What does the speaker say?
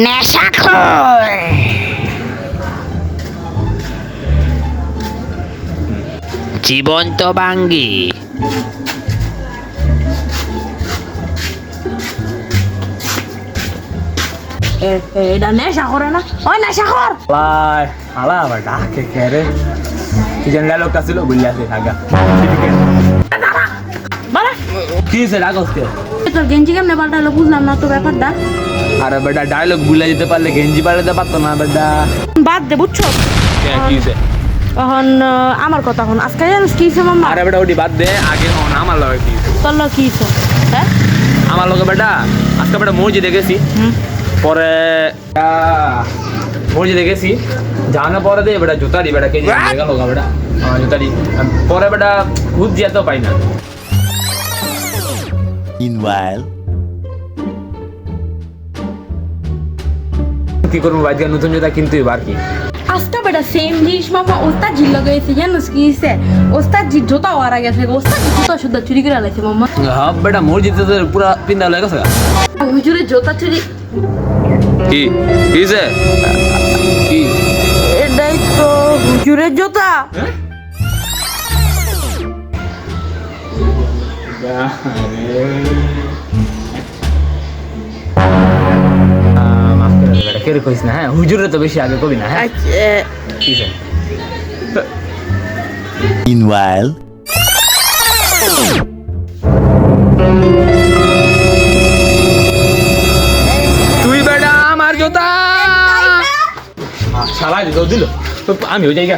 নেশাখোর। জীবন্ত বাঙ্গি। এটা নেশা করে না, ওই নেশা কর। লাই হালা আবার ডাকে কেরে কি জানি লোকটা ছিল বুঝলে আছে আগা বলে কি সে ডাকসকে তোর গেঞ্জি কেমনে পাল্টালো বুঝলাম না তো ব্যাপারটা। আরে বেটা ডায়লগ ভুলে যেতে পারলে গেঞ্জি পাল্টাতে পারতো না বেটা বাদ দে বুঝছো। কি সে এখন আমার কথা এখন আজকে জানিস কি হয়েছে মাম্মা? আরে বেটা ওটি বাদ দে আগে হন আমার লগে কি তোর লোক কি হয়েছে? হ্যাঁ আমার লগে বেটা আজকে বেটা মসজিদে গেছি পরে মসজিদে গেছি জানা পরে দে বেটা জুতারি বেটা কেজি গেল বেটা জুতারি পরে বেটা খুদ দিয়ে তো পাই না Meanwhile, কি করবো বাইকে নতুন জুতা কিনতে আর কি আজকে বেটা সেম জিনিস মামা ওস্তাদ জি লাগাইছে জানিস কি হয়েছে? ওস্তাদ জি জুতা ওয়ারা গেছে, ওস্তাদ জি জুতা শুদ্ধ চুরি করে লাইছে মাম্মা। হ্যাঁ বেটা মসজিদে তো পুরা পিন্দা হয়ে গেছে হুজুরের জুতা চুরি। কি কিছে কি এটাই তো হুজুরের জুতা। মাফ করে দে বেটা কেরে কইস না হ্যাঁ হুজুরে তো বেশি আগে কবি না হ্যাঁ কিছে meanwhile, তুই বেটা আমার জুতা শালা দিল দিল আমিও যাই গা